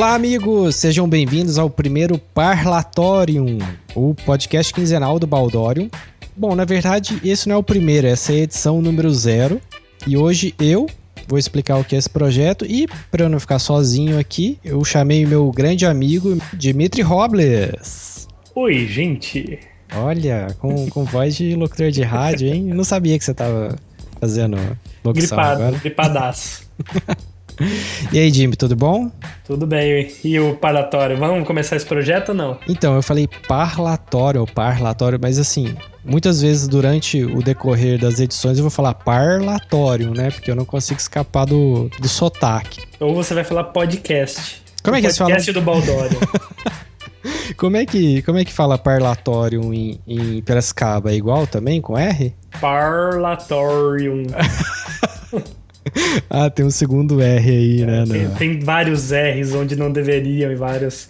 Olá, amigos! Sejam bem-vindos ao primeiro Parlatorium, o podcast quinzenal do Baldorium. Bom, na verdade, esse não é o primeiro, essa é a edição número 0. E hoje eu vou explicar o que é esse projeto e, para eu não ficar sozinho aqui, eu chamei meu grande amigo Dimitri Robles. Oi, gente! Olha, com voz de locutor de rádio, hein? Eu não sabia que você tava fazendo locução agora. Gripadaço. E aí, Jimmy, tudo bom? Tudo bem, e o parlatório? Vamos começar esse projeto ou não? Então, eu falei parlatório, mas assim, muitas vezes durante o decorrer das edições eu vou falar parlatório, né? Porque eu não consigo escapar do sotaque. Ou você vai falar podcast. Como é que você fala? Podcast do Baldorium. Como é que fala parlatório em Piracicaba? É igual também, com R? Parlatorium. Ah, tem um segundo R aí, né? Tem vários R's onde não deveriam e vários...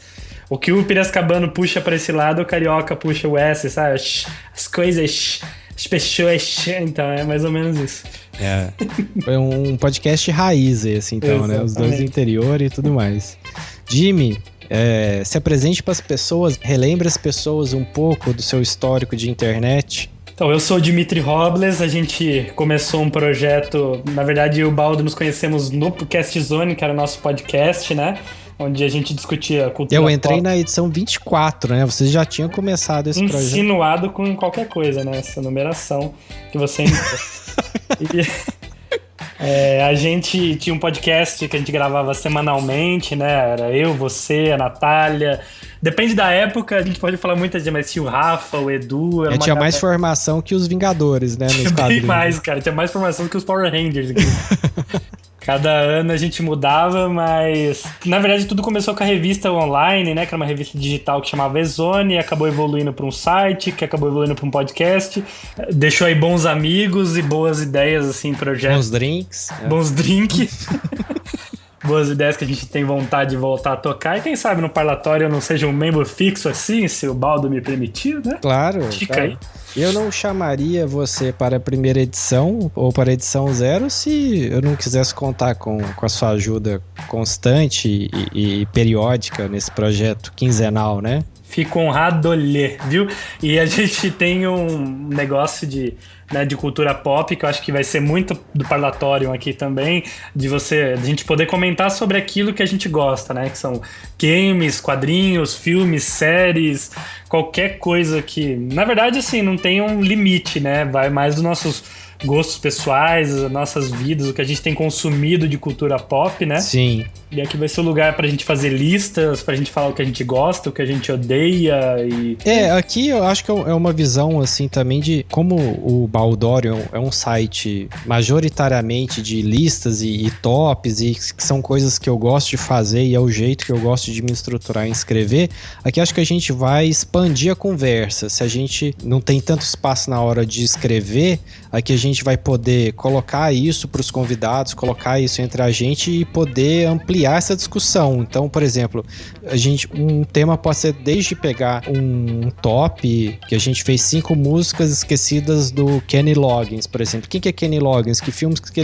O que o piracicabano puxa pra esse lado, o carioca puxa o S, sabe? As coisas, as pessoas... Então, é mais ou menos isso. É um podcast raiz esse, então, Exatamente. né? Os dois do interior e tudo mais. Jimmy, se apresente para as pessoas, relembre as pessoas um pouco do seu histórico de internet. Então, eu sou o Dimitri Robles, a gente começou um projeto, na verdade eu e o Baldo nos conhecemos no Cast Zone, que era o nosso podcast, né? Onde a gente discutia cultura Eu entrei pop. na edição 24, né? Vocês já tinham começado esse projeto. Insinuado com qualquer coisa, né? Essa numeração que você entrou. A gente tinha um podcast que a gente gravava semanalmente, né? Era eu, você, a Natália... Depende da época, a gente pode falar muitas vezes, mas tinha o Rafa, o Edu... Eu tinha mais formação que os Vingadores, né? Nos Bem mais, cara. Tinha mais formação que os Power Rangers aqui. Cada ano a gente mudava, mas... Na verdade, tudo começou com a revista online, né? Que era uma revista digital que chamava Ezone, acabou evoluindo para um site, que acabou evoluindo para um podcast. Deixou aí bons amigos e boas ideias, assim, projetos. Bons drinks. Bons drinks. Boas ideias que a gente tem vontade de voltar a tocar. E quem sabe no parlatório eu não seja um membro fixo assim, se o Baldo me permitir, né? Claro. Dica claro. aí. Eu não chamaria você para a primeira edição ou para a edição 0 se eu não quisesse contar com a sua ajuda constante e periódica nesse projeto quinzenal, né? Fico honrado, viu? E a gente tem um negócio de cultura pop, que eu acho que vai ser muito do parlatório aqui também, de a gente poder comentar sobre aquilo que a gente gosta, né? Que são games, quadrinhos, filmes, séries, qualquer coisa que... Na verdade, assim, não tem um limite, né? Vai mais dos nossos gostos pessoais, as nossas vidas, o que a gente tem consumido de cultura pop, né? Sim. E aqui vai ser o lugar pra gente fazer listas, pra gente falar o que a gente gosta, o que a gente odeia e... Aqui eu acho que é uma visão, assim, também de como o Baldorium é um site majoritariamente de listas e tops e que são coisas que eu gosto de fazer e é o jeito que eu gosto de me estruturar em escrever. Aqui acho que a gente vai expandir a conversa. Se a gente não tem tanto espaço na hora de escrever, aqui a gente vai poder colocar isso para os convidados, colocar isso entre a gente e poder ampliar essa discussão. Então, por exemplo, um tema pode ser desde pegar um top, que a gente fez 5 músicas esquecidas do Kenny Loggins, por exemplo. Quem que é Kenny Loggins? Que filmes que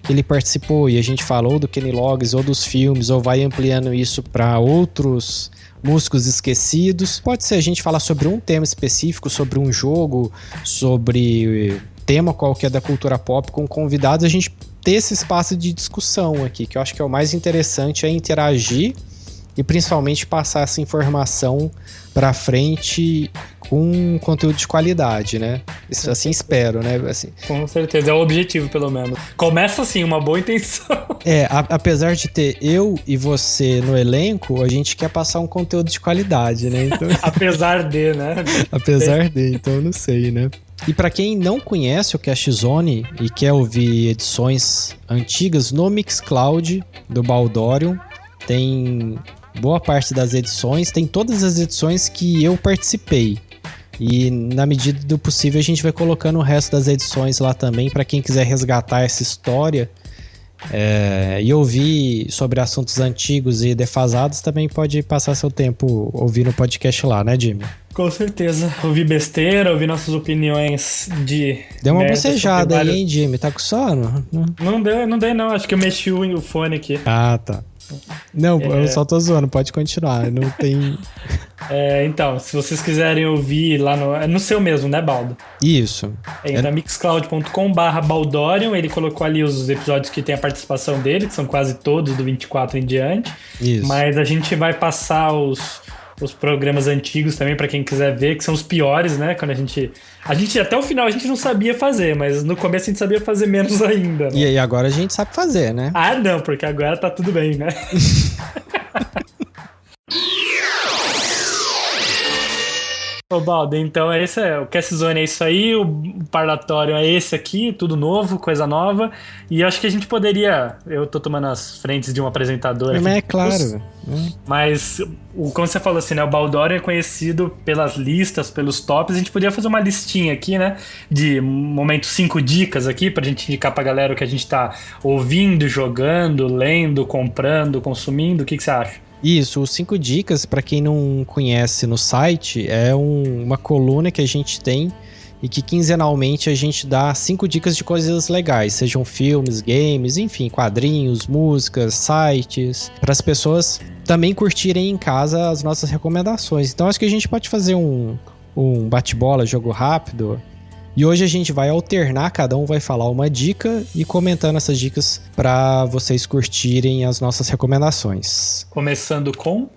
ele participou? E a gente falou do Kenny Loggins ou dos filmes, ou vai ampliando isso para outros músicos esquecidos. Pode ser a gente falar sobre um tema específico, sobre um jogo, sobre tema qualquer da cultura pop com convidados, a gente ter esse espaço de discussão aqui, que eu acho que é o mais interessante, é interagir e principalmente passar essa informação para frente com conteúdo de qualidade, né? Isso assim espero, né? Assim, com certeza, é o objetivo, pelo menos. Começa assim, uma boa intenção. Apesar de ter eu e você no elenco, a gente quer passar um conteúdo de qualidade, né? Então... Apesar de, né? Apesar de, então eu não sei, né? E para quem não conhece o Cast Zone e quer ouvir edições antigas no Mixcloud do Baldorium, tem boa parte das edições, tem todas as edições que eu participei. E na medida do possível a gente vai colocando o resto das edições lá também para quem quiser resgatar essa história e ouvir sobre assuntos antigos e defasados, também pode passar seu tempo ouvindo o podcast lá, né, Jimmy? Com certeza. Ouvir besteira, ouvir nossas opiniões de... Deu uma bocejada aí, hein, Jimmy? Tá com sono? Não dei não. Acho que eu mexi o fone aqui. Ah, tá. Não, eu só tô zoando, pode continuar, não tem... Então, se vocês quiserem ouvir lá no seu mesmo, né, Baldo? Isso. Entra mixcloud.com/Baldorion, ele colocou ali os episódios que tem a participação dele, que são quase todos do 24 em diante. Isso. Mas a gente vai passar os programas antigos também para quem quiser ver, que são os piores, né? Quando a gente até o final a gente não sabia fazer, mas no começo a gente sabia fazer menos ainda, né? E aí agora a gente sabe fazer, né? Ah, não, porque agora tá tudo bem, né? Ô, Baldo, então o Cast Zone é isso aí, o parlatório é esse aqui, tudo novo, coisa nova, e eu acho que a gente poderia, eu tô tomando as frentes de um apresentador aqui. Mas é claro. Mas, como você falou assim, né, o Baldorion é conhecido pelas listas, pelos tops, a gente poderia fazer uma listinha aqui, né, de momento 5 dicas aqui, pra gente indicar pra galera o que a gente tá ouvindo, jogando, lendo, comprando, consumindo, o que você acha? Isso, os 5 dicas, para quem não conhece no site, é uma coluna que a gente tem e que quinzenalmente a gente dá 5 dicas de coisas legais, sejam filmes, games, enfim, quadrinhos, músicas, sites, para as pessoas também curtirem em casa as nossas recomendações. Então acho que a gente pode fazer um bate-bola, jogo rápido. E hoje a gente vai alternar, cada um vai falar uma dica e comentando essas dicas para vocês curtirem as nossas recomendações. Começando com...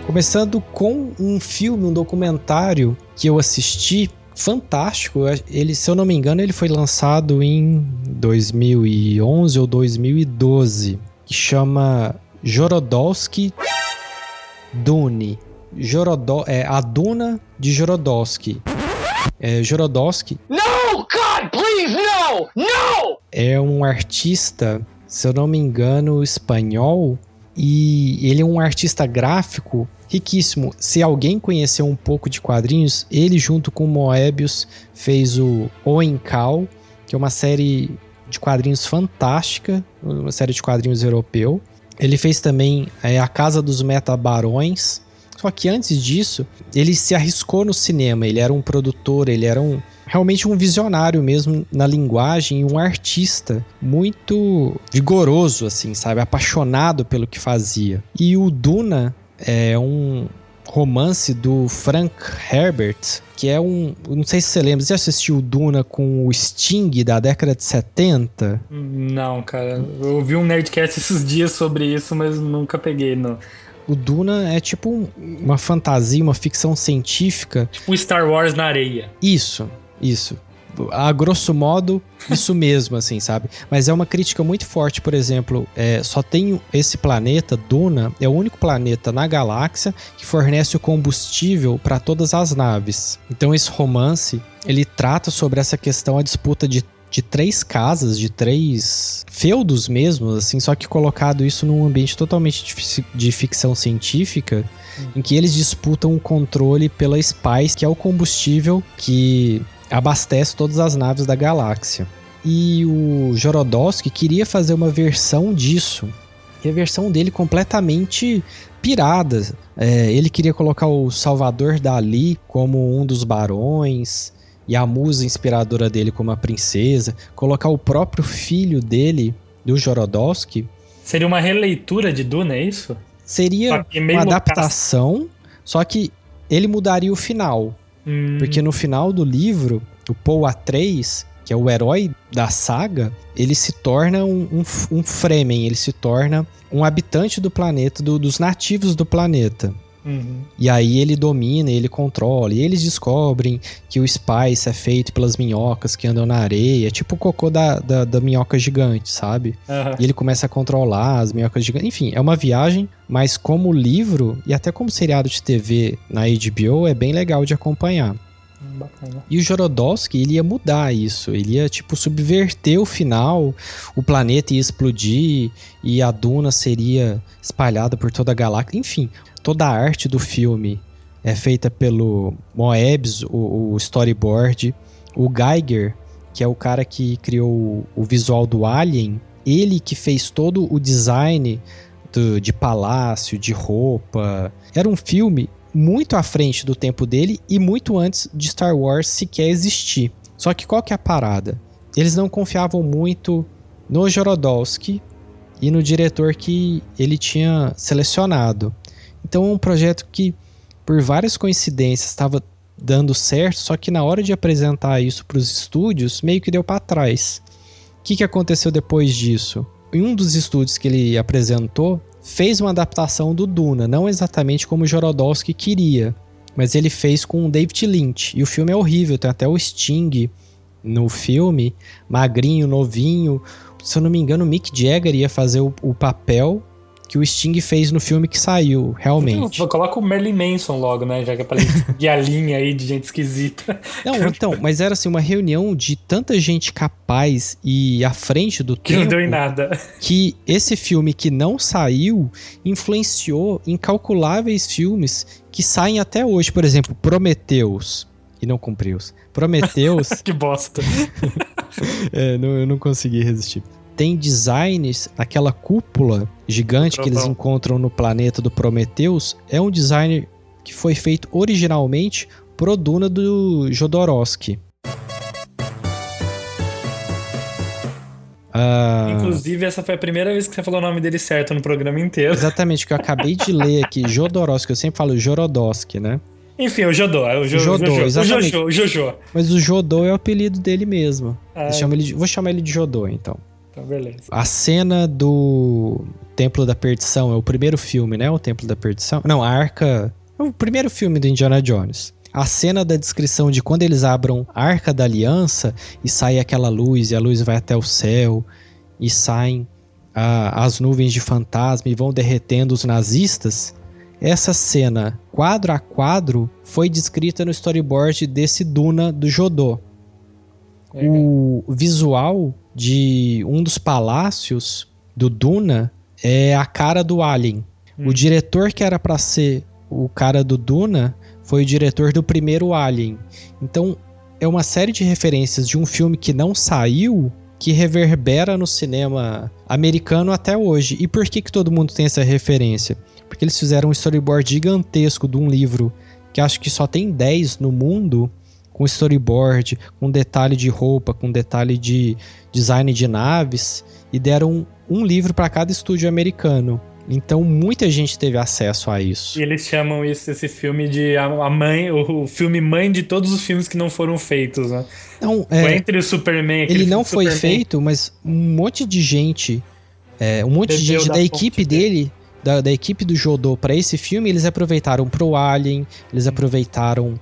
Começando com um filme, um documentário que eu assisti, fantástico. Ele, se eu não me engano, ele foi lançado em 2011 ou 2012, que chama Jorodowsky Dune. A Duna de Jorodowsky. Jorodowsky... No, God, please, no! No! É um artista, se eu não me engano, espanhol, e ele é um artista gráfico riquíssimo. Se alguém conheceu um pouco de quadrinhos, ele junto com o Moebius fez o Oenkal, que é uma série de quadrinhos fantástica, uma série de quadrinhos europeu. Ele fez também A Casa dos Metabarões. Só que antes disso, ele se arriscou no cinema. Ele era um produtor, ele era realmente um visionário mesmo na linguagem, um artista muito vigoroso, assim, sabe? Apaixonado pelo que fazia. E o Duna é um romance do Frank Herbert, que é não sei se você lembra, você assistiu Duna com o Sting da década de 70? Não, cara. Eu ouvi um Nerdcast esses dias sobre isso, mas nunca peguei, não. O Duna é tipo uma fantasia, uma ficção científica. Tipo Star Wars na areia. Isso. A grosso modo, isso mesmo, assim, sabe? Mas é uma crítica muito forte, por exemplo, só tem esse planeta, Duna, é o único planeta na galáxia que fornece o combustível para todas as naves. Então esse romance, ele trata sobre essa questão, a disputa de 3 casas, de 3 feudos mesmo, assim, só que colocado isso num ambiente totalmente de ficção científica, em que eles disputam o controle pela Spice, que é o combustível que abastece todas as naves da galáxia. E o Jorodowsky queria fazer uma versão disso, e a versão dele completamente pirada. Ele queria colocar o Salvador Dalí como um dos barões, e a musa inspiradora dele como a princesa, colocar o próprio filho dele, do Jorodowsky. Seria uma releitura de Duna, é isso? Seria uma adaptação, só que ele mudaria o final. Porque no final do livro, o Paul Atreides, que é o herói da saga, ele se torna um Fremen, ele se torna um habitante do planeta, dos nativos do planeta. E aí ele domina, ele controla, e eles descobrem que o Spice é feito pelas minhocas que andam na areia, tipo o cocô da minhoca gigante, sabe? E ele começa a controlar as minhocas gigantes. Enfim, é uma viagem, mas como livro e até como seriado de TV na HBO é bem legal de acompanhar. Bacana. E o Jorodowsky, ele ia mudar isso, ele ia tipo subverter o final, o planeta ia explodir e a Duna seria espalhada por toda a galáxia, enfim, toda a arte do filme é feita pelo Moebius, o storyboard, o Geiger, que é o cara que criou o visual do Alien, ele que fez todo o design de palácio, de roupa. Era um filme muito à frente do tempo dele e muito antes de Star Wars sequer existir. Só que qual que é a parada? Eles não confiavam muito no Jodorowsky e no diretor que ele tinha selecionado. Então é um projeto que, por várias coincidências, estava dando certo, só que na hora de apresentar isso para os estúdios, meio que deu para trás. O que aconteceu depois disso? Em um dos estúdios que ele apresentou, fez uma adaptação do Duna, não exatamente como o Jodorowsky queria, mas ele fez com o David Lynch, e o filme é horrível, tem até o Sting no filme, magrinho, novinho. Se eu não me engano, o Mick Jagger ia fazer o papel que o Sting fez no filme que saiu, realmente. Coloca o Marilyn Manson logo, né? Já que é pra seguir a linha aí de gente esquisita. Não, então, mas era assim, uma reunião de tanta gente capaz e à frente do que tempo... não deu em nada. Que esse filme que não saiu influenciou incalculáveis filmes que saem até hoje. Por exemplo, Prometheus. E não cumpriu. Prometheus... Que bosta. Eu não consegui resistir. Tem designs, aquela cúpula gigante que eles encontram no planeta do Prometheus, é um design que foi feito originalmente pro Duna do Jodorowsky. Inclusive, essa foi a primeira vez que você falou o nome dele certo no programa inteiro. Exatamente, que eu acabei de ler aqui, Jodorowsky, eu sempre falo Jorodowsky, né? Enfim, o Jodô, o Jojo. Mas o Jodô é o apelido dele mesmo. Vou chamar ele de Jodô, então. Beleza. A cena do Templo da Perdição é o primeiro filme, né? O Templo da Perdição. Não, a Arca... É o primeiro filme do Indiana Jones. A cena da descrição de quando eles abram a Arca da Aliança e sai aquela luz, e a luz vai até o céu, e saem as nuvens de fantasma e vão derretendo os nazistas. Essa cena, quadro a quadro, foi descrita no storyboard desse Duna do Jodô. O visual de um dos palácios do Duna é a cara do Alien. O diretor que era para ser o cara do Duna foi o diretor do primeiro Alien. Então é uma série de referências de um filme que não saiu, que reverbera no cinema americano até hoje. E por que todo mundo tem essa referência? Porque eles fizeram um storyboard gigantesco de um livro que acho que só tem 10 no mundo, com storyboard, com detalhe de roupa, com detalhe de design de naves, e deram um livro para cada estúdio americano. Então muita gente teve acesso a isso. E eles chamam esse filme de o filme mãe de todos os filmes que não foram feitos, né? Não, entre o Superman... Ele não foi feito, mas um monte de gente da equipe dele, da equipe do Jodô para esse filme, eles aproveitaram pro Alien, eles aproveitaram...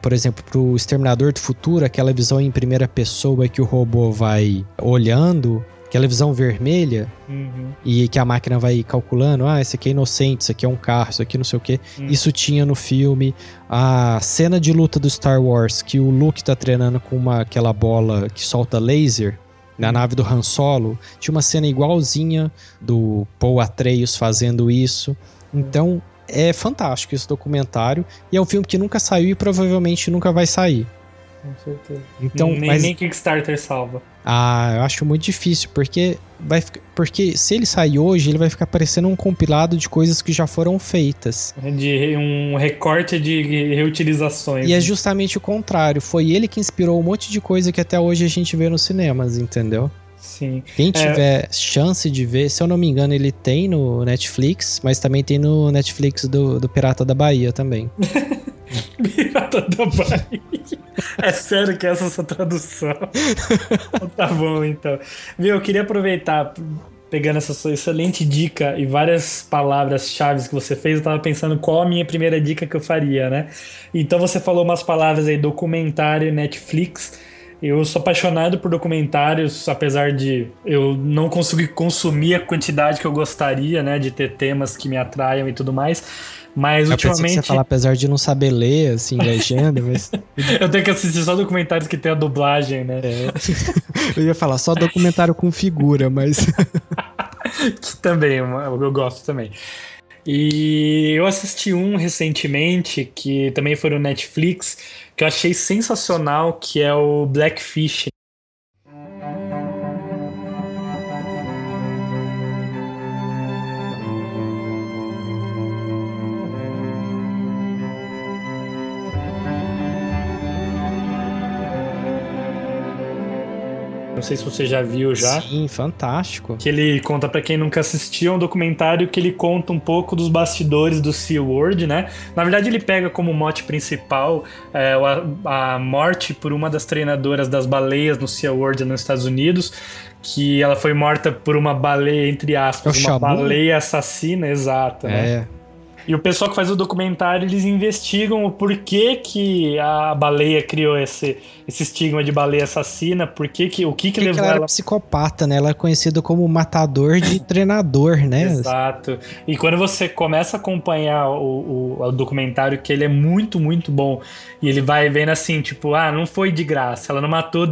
por exemplo, pro Exterminador do Futuro, aquela visão em primeira pessoa que o robô vai olhando, aquela visão vermelha, e que a máquina vai calculando, esse aqui é inocente, isso aqui é um carro, isso aqui não sei o que. Isso tinha no filme. A cena de luta do Star Wars, que o Luke tá treinando com aquela bola que solta laser na nave do Han Solo, tinha uma cena igualzinha do Paul Atreides fazendo isso. Então é fantástico esse documentário, e é um filme que nunca saiu e provavelmente nunca vai sair. Com certeza. Então, nem Kickstarter salva. Eu acho muito difícil, porque se ele sair hoje, ele vai ficar parecendo um compilado de coisas que já foram feitas. De um recorte de reutilizações. E é justamente o contrário. Foi ele que inspirou um monte de coisa que até hoje a gente vê nos cinemas, entendeu? Sim. Quem tiver chance de ver, se eu não me engano, ele tem no Netflix, mas também tem no Netflix do Pirata da Bahia também. Pirata da Bahia. É sério que essa é a sua tradução? Tá bom, então. Eu queria aproveitar, pegando essa sua excelente dica e várias palavras-chave que você fez, eu tava pensando qual a minha primeira dica que eu faria, né? Então você falou umas palavras aí, documentário, Netflix. Eu sou apaixonado por documentários, apesar de eu não conseguir consumir a quantidade que eu gostaria, né? De ter temas que me atraiam e tudo mais. Mas eu ultimamente... pensei que você falar, apesar de não saber ler, assim, legenda, mas... Eu tenho que assistir só documentários que tem a dublagem, né? Eu ia falar só documentário com figura, mas... Que também, eu gosto também. E eu assisti um recentemente, que também foi no Netflix, que eu achei sensacional, que é o Blackfish. sei se você já viu já. Sim, fantástico. Que ele conta, pra quem nunca assistiu, é um documentário que ele conta um pouco dos bastidores do SeaWorld, né? Na verdade, ele pega como mote principal a morte por uma das treinadoras das baleias no SeaWorld nos Estados Unidos, que ela foi morta por uma baleia, entre aspas, uma baleia assassina, exata, né? E o pessoal que faz o documentário, eles investigam o porquê que a baleia criou esse estigma de baleia assassina, o que levou ela era psicopata, né? Ela é conhecida como matador de treinador, né? Exato. E quando você começa a acompanhar o documentário, que ele é muito, muito bom, e ele vai vendo assim, tipo, não foi de graça, ela não matou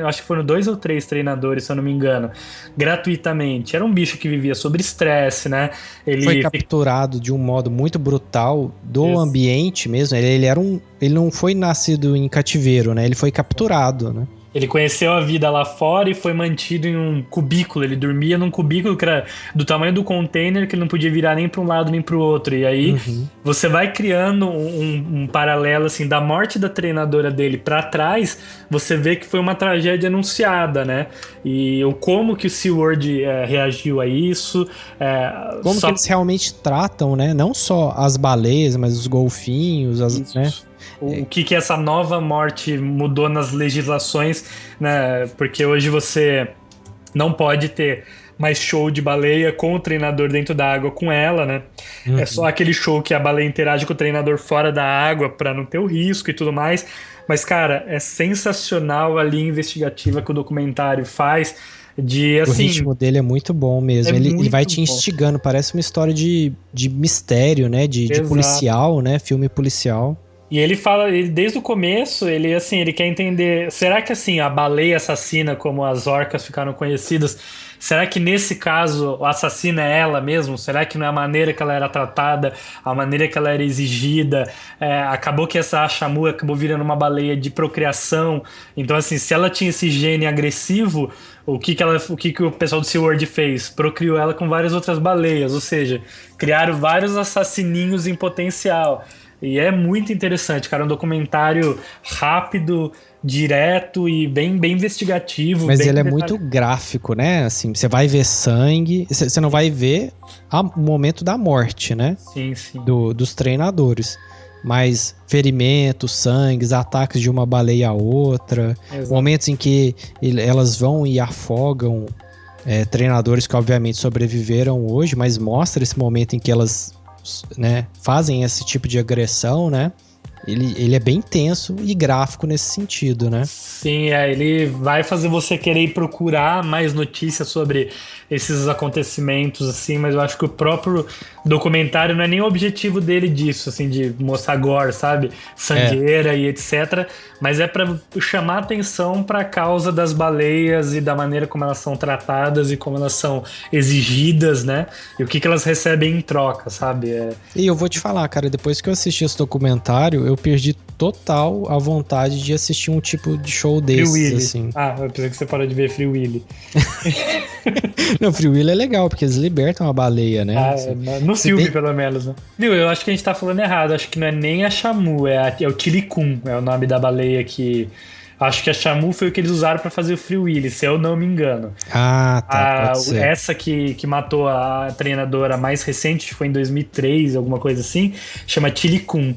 acho que foram 2 ou 3 treinadores, se eu não me engano, gratuitamente. Era um bicho que vivia sob estresse, né? Ele foi capturado de um modo muito brutal do ambiente mesmo. Ele não foi nascido em cativeiro, né? Ele foi capturado, né? Ele conheceu a vida lá fora e foi mantido em um cubículo. Ele dormia num cubículo que era do tamanho do container, que ele não podia virar nem para um lado nem para o outro. E aí você vai criando um paralelo assim da morte da treinadora dele para trás. Você vê que foi uma tragédia anunciada, né? E como que o SeaWorld reagiu a isso. Como que eles realmente tratam, né? Não só as baleias, mas os golfinhos, né? O que essa nova morte mudou nas legislações, né? Porque hoje você não pode ter mais show de baleia com o treinador dentro da água com ela, né? É só aquele show que a baleia interage com o treinador fora da água para não ter o risco e tudo mais. Mas, cara, é sensacional a linha investigativa que o documentário faz. O ritmo dele é muito bom mesmo. Ele vai te instigando, parece uma história de mistério, né? De policial, né? Filme policial. E ele fala, desde o começo, ele quer entender, será que assim, a baleia assassina, como as orcas ficaram conhecidas, será que nesse caso a assassina é ela mesmo? Será que não é a maneira que ela era tratada, a maneira que ela era exigida? Acabou que essa Shamu acabou virando uma baleia de procriação. Então, assim, se ela tinha esse gene agressivo, o que o pessoal do SeaWorld fez? Procriou ela com várias outras baleias, ou seja, criaram vários assassininhos em potencial. E é muito interessante, cara, um documentário rápido, direto e bem investigativo. Mas ele é muito gráfico, né? Assim, você vai ver sangue, você não vai ver o momento da morte, né? Sim, sim. Dos treinadores. Mas ferimentos, sangues, ataques de uma baleia a outra, momentos em que elas vão e afogam treinadores que obviamente sobreviveram hoje, mas mostra esse momento em que elas, né, fazem esse tipo de agressão, né? Ele é bem tenso e gráfico nesse sentido, né? Sim, ele vai fazer você querer ir procurar mais notícias sobre esses acontecimentos, assim, mas eu acho que o próprio documentário não é nem o objetivo dele disso, assim, de mostrar gore, sabe? Sangueira e etc. Mas é para chamar atenção para a causa das baleias e da maneira como elas são tratadas e como elas são exigidas, né? E o que elas recebem em troca, sabe? E eu vou te falar, cara, depois que eu assisti esse documentário, eu perdi total a vontade de assistir um tipo de show desses, assim. Eu pensei que você parou de ver Free Willy. Não, Free Willy é legal, porque eles libertam a baleia, né? No filme, pelo menos, né? Viu, eu acho que a gente tá falando errado. Acho que não é nem a Shamu, é o Tilikum, é o nome da baleia que... Acho que a Shamu foi o que eles usaram pra fazer o Free Willy, se eu não me engano. Pode ser. Essa que matou a treinadora mais recente, foi em 2003, alguma coisa assim, chama Tilikum.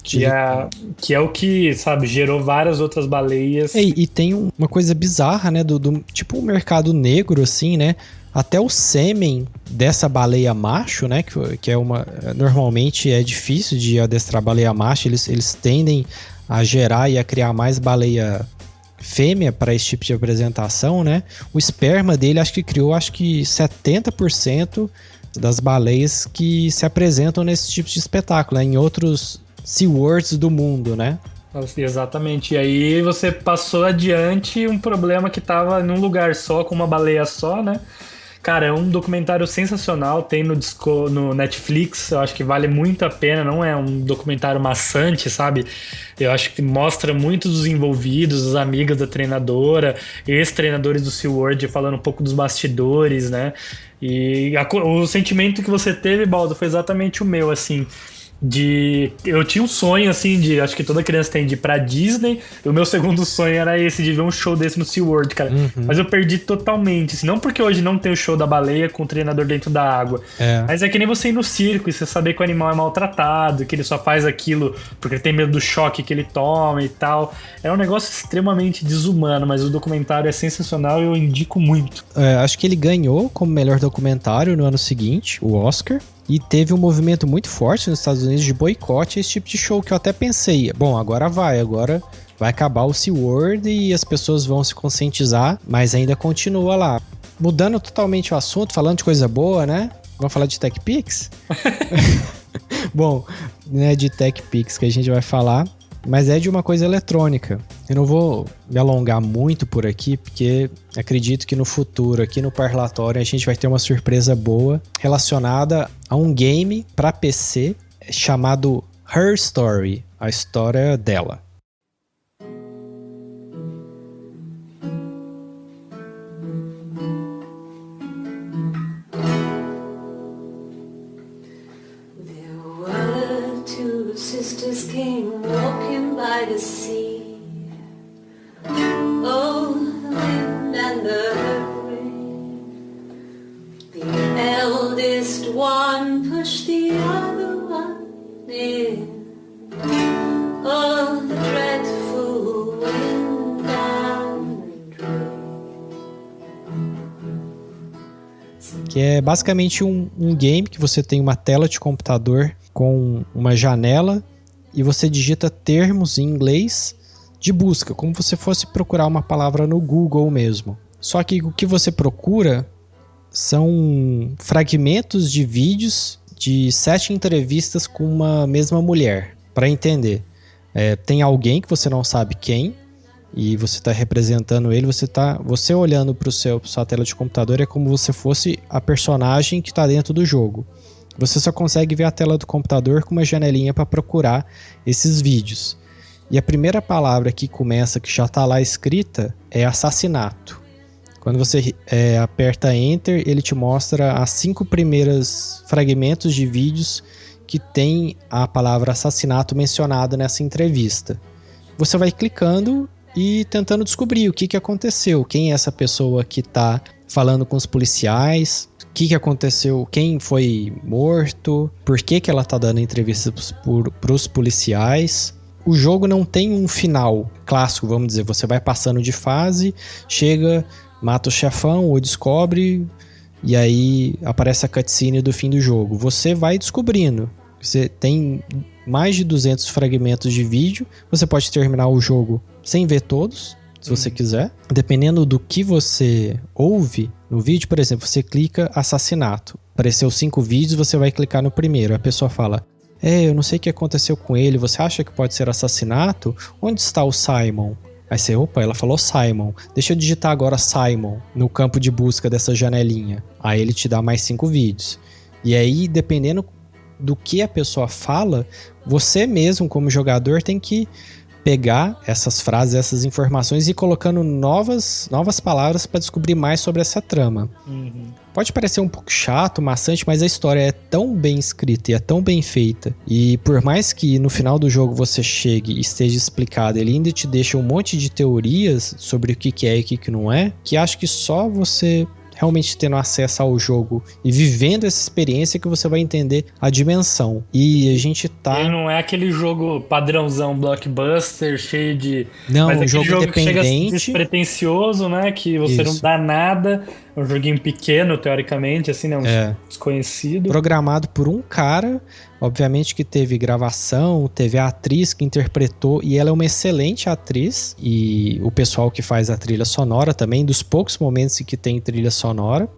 Que é o que, sabe, gerou várias outras baleias. E tem uma coisa bizarra, né? Do tipo um mercado negro, assim, né? Até o sêmen dessa baleia macho, né? Que é normalmente é difícil de adestrar baleia macho. Eles tendem a gerar e a criar mais baleia fêmea para esse tipo de apresentação, né? O esperma dele acho que criou 70% das baleias que se apresentam nesse tipo de espetáculo, né? Em outros SeaWorlds do mundo, né? Exatamente. E aí você passou adiante um problema que estava num lugar só, com uma baleia só, né? Cara, é um documentário sensacional, tem no Netflix, eu acho que vale muito a pena, não é um documentário maçante, sabe? Eu acho que mostra muito dos envolvidos, as amigas da treinadora, ex-treinadores do SeaWorld falando um pouco dos bastidores, né? E o sentimento que você teve, Baldo, foi exatamente o meu, assim. Eu tinha um sonho, assim, acho que toda criança tem, de ir pra Disney. O meu segundo sonho era esse, de ver um show desse no SeaWorld, cara. Mas eu perdi totalmente, assim, não porque hoje não tem o show da baleia com o treinador dentro da água, mas é que nem você ir no circo e você saber que o animal é maltratado, que ele só faz aquilo porque ele tem medo do choque que ele toma e tal. É um negócio extremamente desumano, mas o documentário é sensacional e eu indico muito. Acho que ele ganhou como melhor documentário no ano seguinte, o Oscar. E teve um movimento muito forte nos Estados Unidos de boicote a esse tipo de show, que eu até pensei, bom, agora vai acabar o SeaWorld e as pessoas vão se conscientizar, mas ainda continua lá. Mudando totalmente o assunto, falando de coisa boa, né? Vamos falar de TechPix? Bom, não é de TechPix que a gente vai falar, mas é de uma coisa eletrônica. Eu não vou me alongar muito por aqui, porque acredito que no futuro, aqui no Parlatório, a gente vai ter uma surpresa boa relacionada a um game para PC chamado Her Story, a história dela. Sisters came walking by the sea. Oh, the wind and the rain. The eldest one pushed the other one in. Oh, the dreadful wind and rain. Que é basicamente um game que você tem uma tela de computador com uma janela e você digita termos em inglês de busca, como se fosse procurar uma palavra no Google mesmo. Só que o que você procura são fragmentos de vídeos de 7 entrevistas com uma mesma mulher. Para entender, tem alguém que você não sabe quem e você está representando ele, você olhando para sua tela de computador é como se fosse a personagem que está dentro do jogo. Você só consegue ver a tela do computador com uma janelinha para procurar esses vídeos. E a primeira palavra que começa, que já está lá escrita, é assassinato. Quando você aperta Enter, ele te mostra as 5 primeiros fragmentos de vídeos que tem a palavra assassinato mencionada nessa entrevista. Você vai clicando e tentando descobrir o que aconteceu, quem é essa pessoa que está falando com os policiais, o que aconteceu, quem foi morto, por que ela está dando entrevistas para os policiais. O jogo não tem um final clássico, vamos dizer, você vai passando de fase, chega, mata o chefão ou descobre, e aí aparece a cutscene do fim do jogo. Você vai descobrindo, você tem mais de 200 fragmentos de vídeo, você pode terminar o jogo sem ver todos, se você quiser. Dependendo do que você ouve no vídeo, por exemplo, você clica assassinato. Apareceu 5 vídeos, você vai clicar no primeiro. A pessoa fala, eu não sei o que aconteceu com ele, você acha que pode ser assassinato? Onde está o Simon? Aí você, ela falou Simon. Deixa eu digitar agora Simon no campo de busca dessa janelinha. Aí ele te dá mais 5 vídeos. E aí, dependendo do que a pessoa fala, você mesmo, como jogador, tem que pegar essas frases, essas informações e ir colocando novas palavras para descobrir mais sobre essa trama. Pode parecer um pouco chato, maçante, mas a história é tão bem escrita e é tão bem feita. E por mais que no final do jogo você chegue e esteja explicado, ele ainda te deixa um monte de teorias sobre o que é e o que não é, que acho que só você realmente tendo acesso ao jogo e vivendo essa experiência que você vai entender a dimensão. E a gente tá... E não é aquele jogo padrãozão blockbuster, cheio de... Não, mas um jogo independente. Que chega despretensioso, né? Que você não dá nada. É um joguinho pequeno, teoricamente, assim, né? Desconhecido. Programado por um cara, obviamente que teve gravação, teve a atriz que interpretou, e ela é uma excelente atriz, e o pessoal que faz a trilha sonora também, dos poucos momentos em que tem trilha sonora.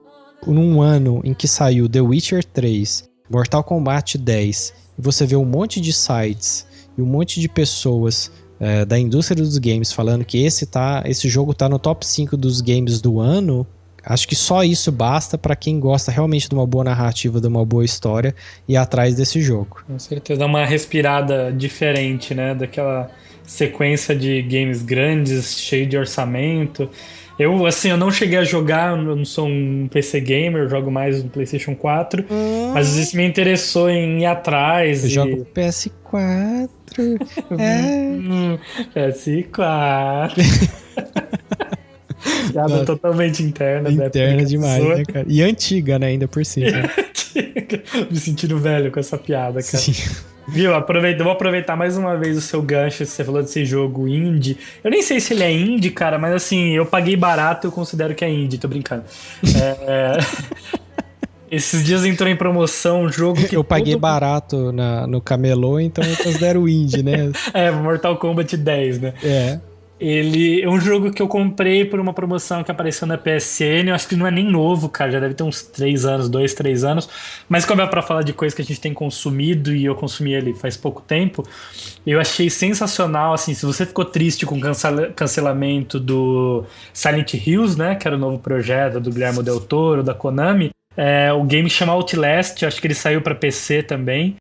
Num ano em que saiu The Witcher 3, Mortal Kombat 10, e você vê um monte de sites e um monte de pessoas da indústria dos games falando que esse jogo tá no top 5 dos games do ano. Acho que só isso basta para quem gosta realmente de uma boa narrativa, de uma boa história, e ir atrás desse jogo. Com certeza, dá uma respirada diferente, né? Daquela sequência de games grandes, cheio de orçamento. Eu, assim, eu não cheguei a jogar, eu não sou um PC gamer, eu jogo mais no PlayStation 4, mas isso me interessou em ir atrás. Eu jogo PS4. PS4. Piada totalmente interna. Interna demais, né, cara? E antiga, né, ainda por cima. Me sentindo velho com essa piada, cara. Sim. Viu? Vou aproveitar mais uma vez o seu gancho. Você falou desse jogo indie. Eu nem sei se ele é indie, cara, mas assim, eu paguei barato, eu considero que é indie, tô brincando. Esses dias entrou em promoção um jogo que eu paguei barato no camelô, então eu considero indie, né? Mortal Kombat 10, né? É. Ele é um jogo que eu comprei por uma promoção que apareceu na PSN. Eu acho que não é nem novo, cara. Já deve ter uns 3 anos, 2, 3 anos. Mas como é pra falar de coisa que a gente tem consumido e eu consumi ele faz pouco tempo, eu achei sensacional. Assim, se você ficou triste com o cancelamento do Silent Hills, né? Que era o novo projeto do Guillermo del Toro, da Konami. O game chama Outlast. Acho que ele saiu pra PC também.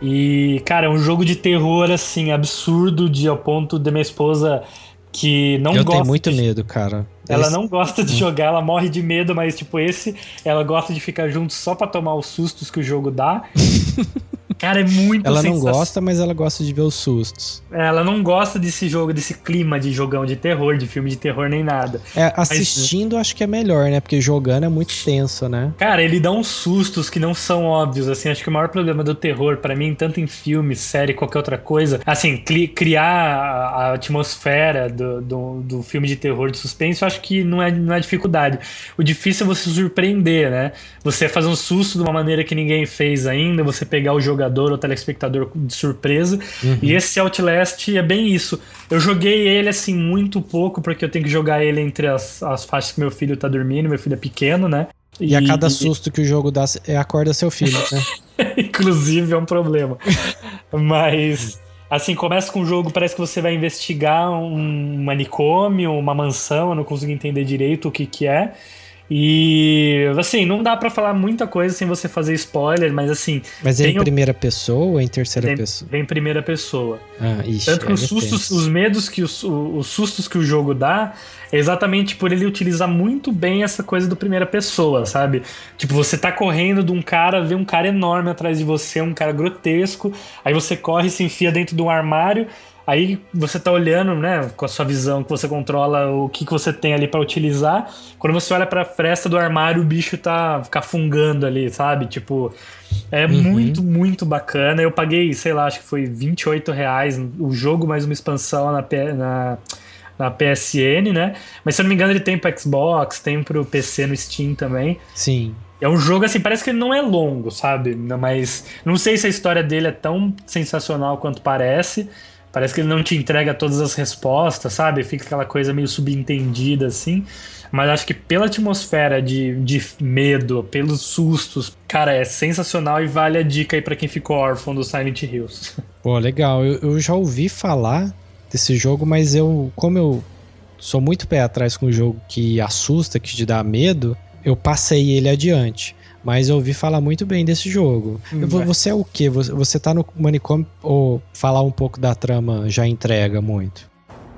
E, cara, é um jogo de terror, assim, absurdo, ao ponto de minha esposa que não gosta. Eu tenho muito medo, cara. Ela não gosta de jogar, ela morre de medo, mas, tipo, ela gosta de ficar junto só pra tomar os sustos que o jogo dá. Cara, é muito Ela não gosta, mas ela gosta de ver os sustos. Ela não gosta desse jogo, desse clima de jogão de terror, de filme de terror, nem nada. Assistindo acho que é melhor, né? Porque jogando é muito tenso, né? Cara, ele dá uns sustos que não são óbvios, assim. Acho que o maior problema do terror, pra mim, tanto em filme, série, qualquer outra coisa, assim, criar a atmosfera do filme de terror, de suspense, eu acho que não é dificuldade. O difícil é você surpreender, né? Você fazer um susto de uma maneira que ninguém fez ainda, você pegar o jogador ou telespectador de surpresa. E esse Outlast é bem isso. Eu joguei ele assim muito pouco, porque eu tenho que jogar ele entre as faixas que meu filho tá dormindo, meu filho é pequeno, né? E a cada susto que o jogo dá, acorda seu filho, né? Inclusive é um problema. Mas assim, começa com o jogo, parece que você vai investigar um manicômio, uma mansão, eu não consigo entender direito o que é. E, assim, não dá pra falar muita coisa sem você fazer spoiler, mas assim... Mas é em primeira pessoa ou em terceira pessoa? Vem em primeira pessoa. Ixi, tanto que os sustos, os medos, os sustos que o jogo dá, é exatamente por ele utilizar muito bem essa coisa do primeira pessoa, sabe? Tipo, você tá correndo de um cara, vê um cara enorme atrás de você, um cara grotesco, aí você corre e se enfia dentro de um armário. Aí você tá olhando, né, com a sua visão, que você controla o que você tem ali pra utilizar. Quando você olha pra fresta do armário, o bicho tá cafungando ali, sabe? Tipo, é muito, muito bacana. Eu paguei, sei lá, acho que foi R$28 o jogo, mais uma expansão na PSN, né? Mas se eu não me engano, ele tem pro Xbox, tem pro PC no Steam também. Sim. É um jogo, assim, parece que ele não é longo, sabe? Mas não sei se a história dele é tão sensacional quanto parece. Parece que ele não te entrega todas as respostas, sabe? Fica aquela coisa meio subentendida, assim. Mas acho que pela atmosfera de medo, pelos sustos, cara, é sensacional e vale a dica aí pra quem ficou órfão do Silent Hills. Pô, legal. Eu já ouvi falar desse jogo, mas como eu sou muito pé atrás com o jogo que assusta, que te dá medo, eu passei ele adiante. Mas eu ouvi falar muito bem desse jogo. Você é o quê? Você tá no manicômio ou falar um pouco da trama já entrega muito?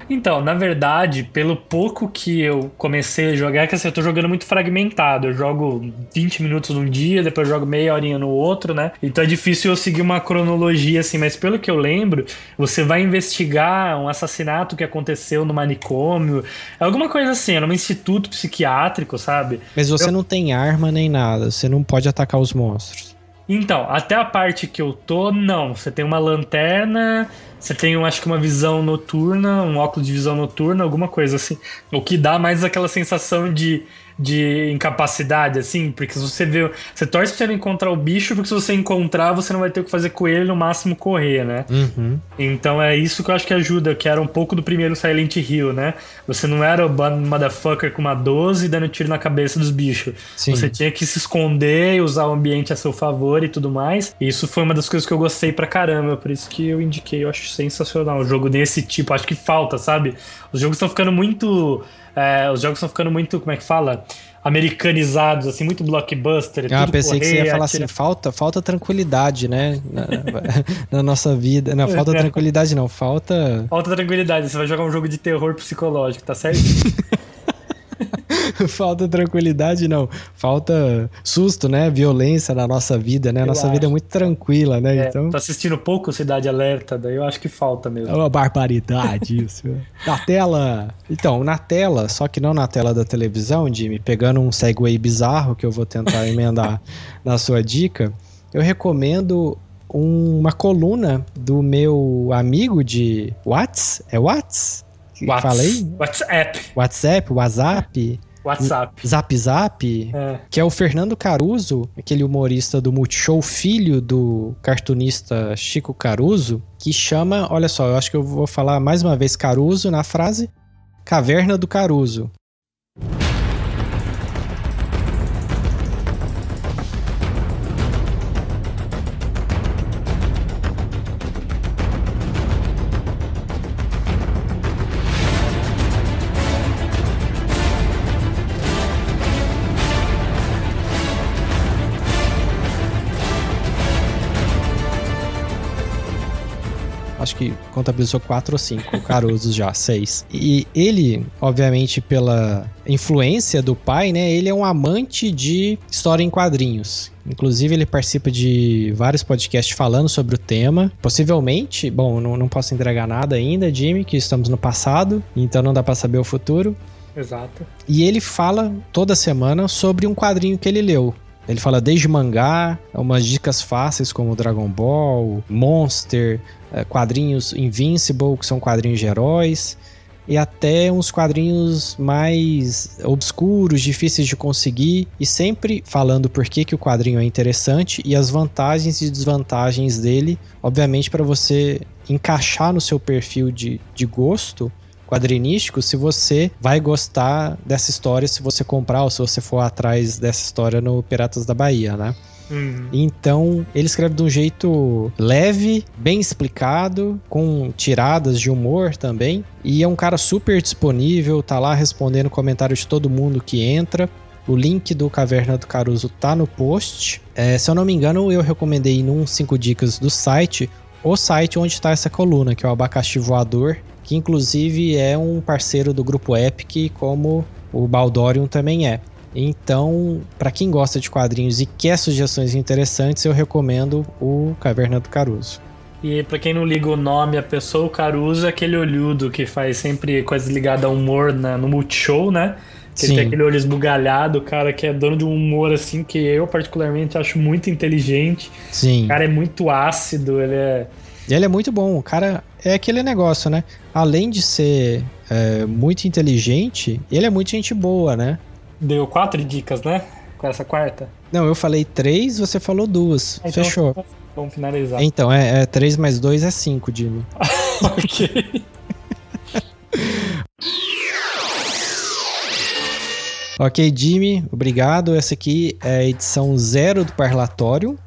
Então, na verdade, pelo pouco que eu comecei a jogar, que assim, eu tô jogando muito fragmentado. Eu jogo 20 minutos num dia, depois eu jogo meia horinha no outro, né? Então é difícil eu seguir uma cronologia, assim, mas pelo que eu lembro, você vai investigar um assassinato que aconteceu no manicômio, alguma coisa assim, é num instituto psiquiátrico, sabe? Mas você não tem arma nem nada, você não pode atacar os monstros. Então, até a parte que eu tô, não. Você tem uma lanterna, você tem, acho que uma visão noturna, um óculos de visão noturna, alguma coisa assim. O que dá mais aquela sensação de de incapacidade, assim, porque se você vê, você torce pra você não encontrar o bicho, porque se você encontrar, você não vai ter o que fazer com ele, no máximo correr, né? Uhum. Então é isso que eu acho que ajuda, que era um pouco do primeiro Silent Hill, né? Você não era o motherfucker com uma 12 dando tiro na cabeça dos bichos. Sim. Você tinha que se esconder e usar o ambiente a seu favor e tudo mais. E isso foi uma das coisas que eu gostei pra caramba, por isso que eu indiquei, eu acho sensacional. Um jogo desse tipo, acho que falta, sabe? Os jogos estão ficando muito... como é que fala? Americanizados, assim, muito blockbuster. Eu pensei que você ia falar assim, falta tranquilidade, né? Na nossa vida. Não, falta tranquilidade não, falta... Falta tranquilidade, você vai jogar um jogo de terror psicológico, tá certo? Falta tranquilidade, não. Falta susto, né? Violência na nossa vida, né? A nossa vida é muito tranquila, né? Então... Tô assistindo pouco Cidade Alerta, daí eu acho que falta mesmo. É uma barbaridade isso. Na tela... Então, na tela, só que não na tela da televisão, Jimmy, pegando um segue bizarro que eu vou tentar emendar na sua dica, eu recomendo uma coluna do meu amigo de Falei? WhatsApp. Zap, que é o Fernando Caruso, aquele humorista do Multishow, filho do cartunista Chico Caruso, que chama, olha só, eu acho que eu vou falar mais uma vez Caruso na frase Caverna do Caruso. Acho que contabilizou 4 ou 5 Carusos já, 6. E ele, obviamente, pela influência do pai, né? Ele é um amante de história em quadrinhos. Inclusive, ele participa de vários podcasts falando sobre o tema. Possivelmente, bom, não posso entregar nada ainda, Jimmy, que estamos no passado, então não dá pra saber o futuro. Exato. E ele fala toda semana sobre um quadrinho que ele leu. Ele fala desde mangá, umas dicas fáceis como Dragon Ball, Monster, quadrinhos Invincible, que são quadrinhos de heróis, e até uns quadrinhos mais obscuros, difíceis de conseguir, e sempre falando por que o quadrinho é interessante e as vantagens e desvantagens dele, obviamente para você encaixar no seu perfil de gosto quadrinístico, se você vai gostar dessa história, se você comprar ou se você for atrás dessa história no Piratas da Bahia, né? Então, ele escreve de um jeito leve, bem explicado, com tiradas de humor também, e é um cara super disponível, tá lá respondendo comentários de todo mundo que entra. O link do Caverna do Caruso tá no post. Se eu não me engano, eu recomendei num 5 dicas do site, o site onde tá essa coluna, que é o Abacaxi Voador, que inclusive é um parceiro do grupo Epic, como o Baldorium também é. Então, para quem gosta de quadrinhos e quer sugestões interessantes, eu recomendo o Caverna do Caruso. E pra quem não liga o nome, a pessoa, o Caruso é aquele olhudo que faz sempre coisas ligadas ao humor no Multishow, né? Que ele tem aquele olho esbugalhado, cara, que é dono de um humor assim que eu particularmente acho muito inteligente. Sim. O cara é muito ácido, Ele é muito bom, o cara é aquele negócio, né? Além de ser muito inteligente, ele é muito gente boa, né? Deu 4 dicas, né? Com essa quarta? Não, eu falei 3, você falou 2. Então, fechou. Vamos finalizar. Então, 3 mais 2 é 5, Jimmy. Ok. Ok, Jimmy, obrigado. Essa aqui é a edição 0 do Parlatório.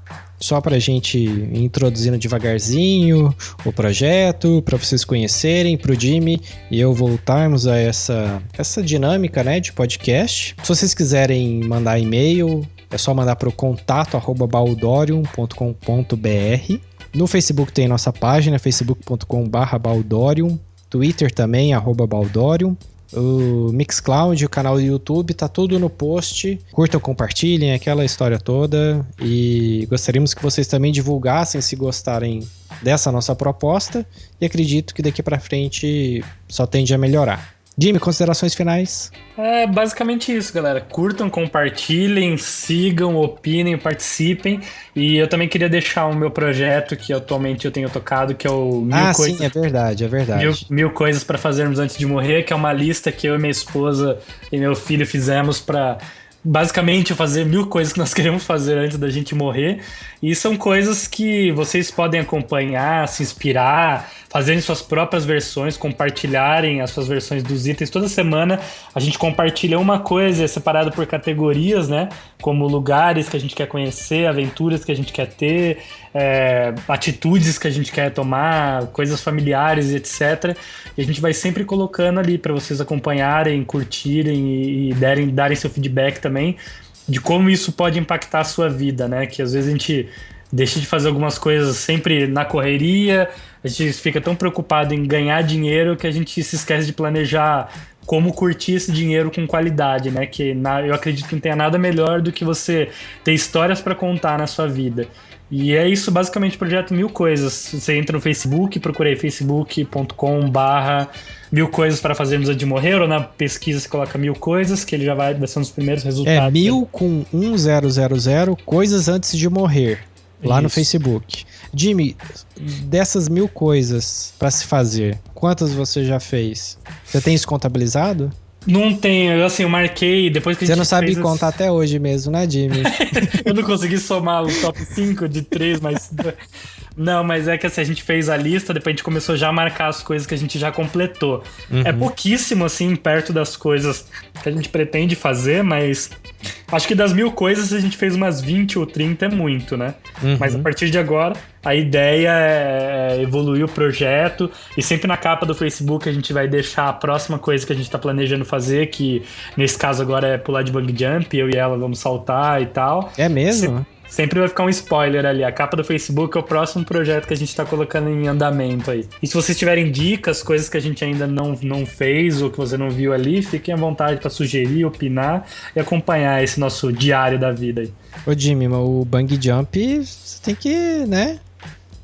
Só pra gente ir introduzindo devagarzinho o projeto, pra vocês conhecerem, pro Jimmy e eu voltarmos a essa dinâmica, né, de podcast. Se vocês quiserem mandar e-mail, é só mandar pro contato@baldorium.com.br. No Facebook tem nossa página, facebook.com/baldorium. Twitter também, @baldorium. O Mixcloud, o canal do YouTube, tá tudo no post. Curtam, compartilhem, aquela história toda. E gostaríamos que vocês também divulgassem se gostarem dessa nossa proposta. E acredito que daqui pra frente só tende a melhorar. Jimmy, considerações finais? É basicamente isso, galera. Curtam, compartilhem, sigam, opinem, participem. E eu também queria deixar o meu projeto que atualmente eu tenho tocado, que é o Sim, é verdade. Mil Coisas para Fazermos Antes de Morrer, que é uma lista que eu e minha esposa e meu filho fizemos para basicamente fazer 1000 coisas que nós queremos fazer antes da gente morrer. E são coisas que vocês podem acompanhar, se inspirar, fazerem suas próprias versões, compartilharem as suas versões dos itens. Toda semana a gente compartilha uma coisa separada por categorias, né? Como lugares que a gente quer conhecer, aventuras que a gente quer ter, atitudes que a gente quer tomar, coisas familiares e etc. E a gente vai sempre colocando ali para vocês acompanharem, curtirem e darem seu feedback também de como isso pode impactar a sua vida, né? Que às vezes a gente deixa de fazer algumas coisas sempre na correria, a gente fica tão preocupado em ganhar dinheiro que a gente se esquece de planejar como curtir esse dinheiro com qualidade, né? Eu acredito que não tenha nada melhor do que você ter histórias para contar na sua vida. E é isso, basicamente, o projeto 1000 Coisas. Você entra no Facebook, procura aí facebook.com/1000 coisas para fazermos antes de morrer, ou na pesquisa você coloca 1000 coisas, que ele já vai ser um dos primeiros resultados. 1000 com 1000 coisas antes de morrer, lá Isso. no Facebook. Jimmy, dessas 1000 coisas para se fazer, quantas você já fez? Você tem isso contabilizado? Não tenho, assim, eu marquei depois que a gente Você não sabe fez contar até hoje mesmo, né, Jimmy? Eu não consegui somar o top 5 de 3, mas... Não, mas é que assim, a gente fez a lista, depois a gente começou já a marcar as coisas que a gente já completou. Uhum. É pouquíssimo, assim, perto das coisas que a gente pretende fazer, mas... Acho que das 1000 coisas a gente fez umas 20 ou 30, é muito, né? Uhum. Mas a partir de agora, a ideia é evoluir o projeto. E sempre na capa do Facebook a gente vai deixar a próxima coisa que a gente tá planejando fazer, que nesse caso agora é pular de bungee jump, eu e ela vamos saltar e tal. É mesmo? Sempre vai ficar um spoiler ali. A capa do Facebook é o próximo projeto que a gente tá colocando em andamento aí. E se vocês tiverem dicas, coisas que a gente ainda não fez ou que você não viu ali, fiquem à vontade pra sugerir, opinar e acompanhar esse nosso diário da vida aí. Ô Jimmy, o bungee jump, você tem que, né,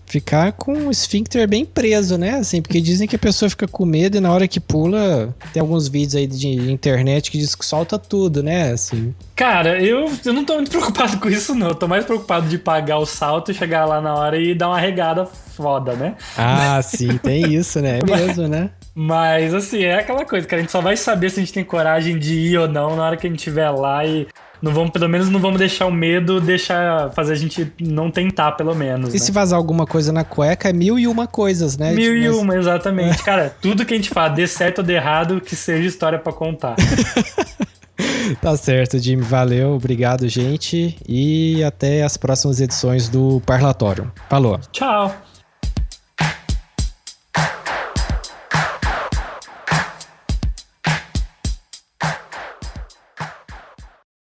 ficar com o esfíncter bem preso, né? Assim, porque dizem que a pessoa fica com medo e na hora que pula, tem alguns vídeos aí de internet que diz que solta tudo, né? Assim. Cara, eu não tô muito preocupado com isso, não. Eu tô mais preocupado de pagar o salto e chegar lá na hora e dar uma regada foda, né? Ah, sim, tem isso, né? É mesmo, né? Mas, assim, é aquela coisa, cara. A gente só vai saber se a gente tem coragem de ir ou não na hora que a gente estiver lá e... pelo menos não vamos deixar o medo fazer a gente não tentar, pelo menos. E se vazar alguma coisa na cueca, é 1001 coisas, né? 1001, exatamente. Cara, tudo que a gente fala, dê certo ou dê errado, que seja história pra contar. Tá certo, Jimmy. Valeu, obrigado, gente. E até as próximas edições do Parlatório. Falou. Tchau.